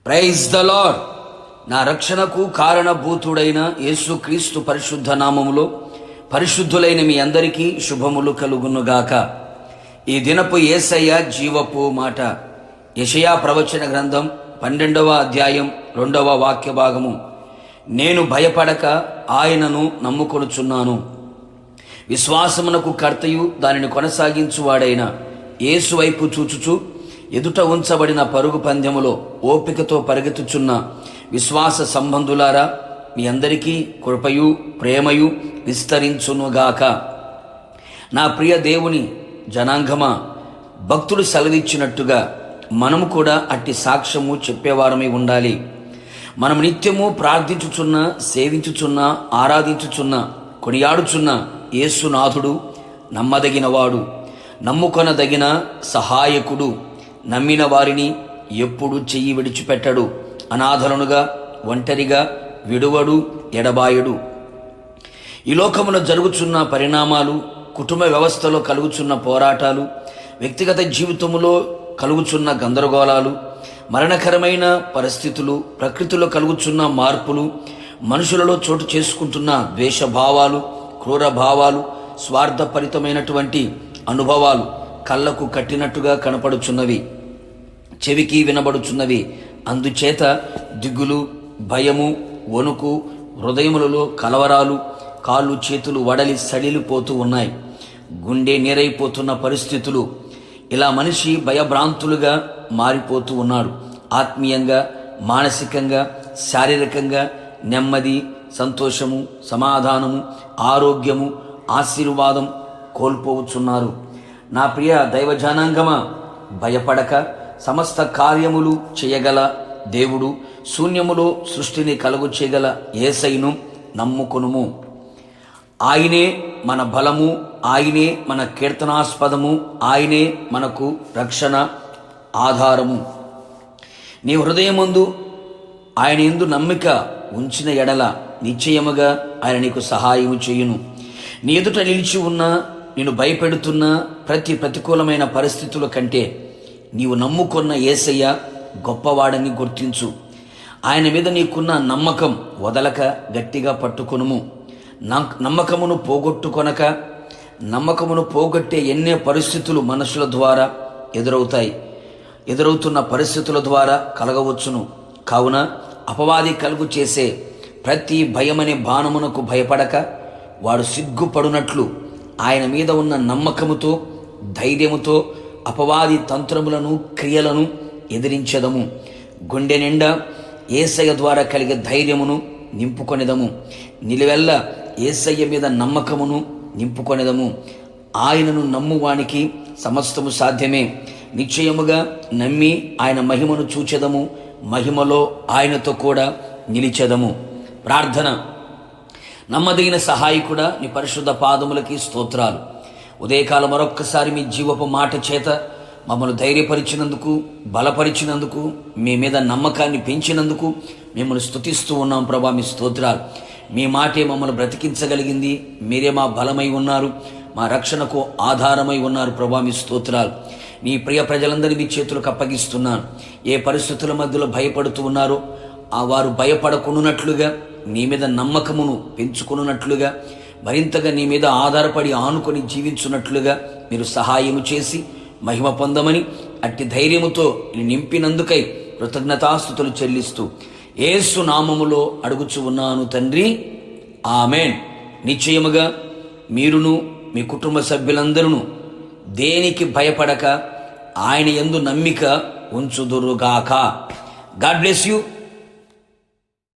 Praise the lord. నా రక్షణకు కారణభూతుడైన యేసుక్రీస్తు పరిశుద్ధ నామములో పరిశుద్ధులైన మీ అందరికీ శుభములు కలుగునుగాక. ఈ దినపు యేసయ్య జీవపు మాట. యెషయా ప్రవచన గ్రంథం 12వ అధ్యాయం 2వ వాక్య భాగము. నేను భయపడక ఆయనను నమ్ముకొనుచున్నాను. విశ్వాసమునకు కర్తయు దానిని కొనసాగించువాడైన యేసు వైపు చూచుచు ఎదుట ఉంచబడిన పరుగు పందెములో ఓపికతో పరిగెత్తుచున్న విశ్వాస సంబంధులారా, మీ అందరికీ కృపయు ప్రేమయు విస్తరించునుగాక. నా ప్రియ దేవుని జనాంగమా, భక్తులు సెలవిచ్చినట్టుగా మనము కూడా అట్టి సాక్ష్యము చెప్పేవారమై ఉండాలి. మనం నిత్యము ప్రార్థించుచున్న, సేవించుచున్న, ఆరాధించుచున్న, కొనియాడుచున్న యేసునాథుడు నమ్మదగినవాడు, నమ్ముకొనదగిన సహాయకుడు. నమ్మిన వారిని ఎప్పుడు చెయ్యి విడిచిపెట్టడు. అనాథలనుగా, ఒంటరిగా విడువడు, ఎడబాయడు. ఈ లోకములో జరుగుచున్న పరిణామాలు, కుటుంబ వ్యవస్థలో కలుగుచున్న పోరాటాలు, వ్యక్తిగత జీవితములో కలుగుచున్న గందరగోళాలు, మరణకరమైన పరిస్థితులు, ప్రకృతిలో కలుగుచున్న మార్పులు, మనుషులలో చోటు చేసుకుంటున్న ద్వేషభావాలు, క్రూర భావాలు, స్వార్థపరితమైనటువంటి అనుభవాలు కళ్ళకు కట్టినట్టుగా కనపడుచున్నవి, చెవికి వినబడుచున్నవి. అందుచేత దిగులు, భయము, వణుకు, హృదయములలో కలవరాలు, కాళ్ళు చేతులు వడలి సడిలిపోతూ ఉన్నాయి. గుండె నీరైపోతున్న పరిస్థితులు. ఇలా మనిషి భయభ్రాంతులుగా మారిపోతూ ఉన్నాడు. ఆత్మీయంగా, మానసికంగా, శారీరకంగా నెమ్మది, సంతోషము, సమాధానము, ఆరోగ్యము, ఆశీర్వాదం కోల్పోవచ్చున్నారు. నా ప్రియ దైవజనాంగమా, భయపడక సమస్త కార్యములు చేయగల దేవుడు, శూన్యములో సృష్టిని కలుగు చేయగల యేసయ్యను నమ్ముకొనుము. ఆయనే మన బలము, ఆయనే మన కీర్తనాస్పదము, ఆయనే మనకు రక్షణ ఆధారము. నీ హృదయమందు ఆయన యందు నమ్మిక ఉంచిన ఎడల నిశ్చయముగా ఆయన నీకు సహాయము చేయును. నీ ఎదుట నిలిచి ఉన్న, నిన్ను భయపెడుతున్న ప్రతి ప్రతికూలమైన పరిస్థితుల కంటే నీవు నమ్ముకున్న యేసయ్య గొప్పవాడని గుర్తించు. ఆయన మీద నీకున్న నమ్మకం వదలక గట్టిగా పట్టుకొనుము. నమ్మకమును పోగొట్టుకొనక, నమ్మకమును పోగొట్టే ఎన్నో పరిస్థితులు మనుషుల ద్వారా ఎదురవుతున్న పరిస్థితుల ద్వారా కలగవచ్చును. కావున అపవాది కలుగు చేసే ప్రతి భయమనే బాణమునకు భయపడక, వాడు సిగ్గుపడునట్లు ఆయన మీద ఉన్న నమ్మకముతో, ధైర్యముతో అపవాది తంత్రములను, క్రియలను ఎదిరించెదము. గుండె నిండా యేసయ్య ద్వారా కలిగే ధైర్యమును నింపుకొనేదము. నిలువెల్ల యేసయ్య మీద నమ్మకమును నింపుకొనేదము. ఆయనను నమ్మువానికి సమస్తము సాధ్యమే. నిశ్చయముగా నమ్మి ఆయన మహిమను చూచెదము. మహిమలో ఆయనతో కూడా నిలిచెదము. ప్రార్థన. నమ్మదగిన సహాయకుడా, నీ పరిశుద్ధ పాదములకి స్తోత్రాలు. ఉదయకాలం మరొక్కసారి మీ జీవపు మాట చేత మమ్మల్ని ధైర్యపరిచినందుకు, బలపరిచినందుకు, మీ మీద నమ్మకాన్ని పెంచినందుకు మిమ్మల్ని స్తుతిస్తూ ఉన్నాం ప్రభా. మీ స్తోత్రాలు. మీ మాటే మమ్మల్ని బ్రతికించగలిగింది. మీరే మా బలమై ఉన్నారు, మా రక్షణకు ఆధారమై ఉన్నారు ప్రభా. మీ స్తోత్రాలు. నీ ప్రియ ప్రజలందరినీ మీ చేతులకు అప్పగిస్తున్నాను. ఏ పరిస్థితుల మధ్యలో భయపడుతూ ఉన్నారో వారు భయపడకున్నట్లుగా, నీ మీద నమ్మకమును పెంచుకున్నట్లుగా, మరింతగా నీ మీద ఆధారపడి ఆనుకొని జీవించున్నట్లుగా మీరు సహాయము చేసి మహిమ పొందమని, అట్టి ధైర్యముతో నింపినందుకై కృతజ్ఞతాస్తుతులు చెల్లిస్తూ యేసు నామములో అడుగుచు ఉన్నాను తండ్రి, ఆమెన్. నిశ్చయముగా మీరును మీ కుటుంబ సభ్యులందరూ దేనికి భయపడక ఆయన యందు నమ్మిక ఉంచుదురుగాక. God bless you.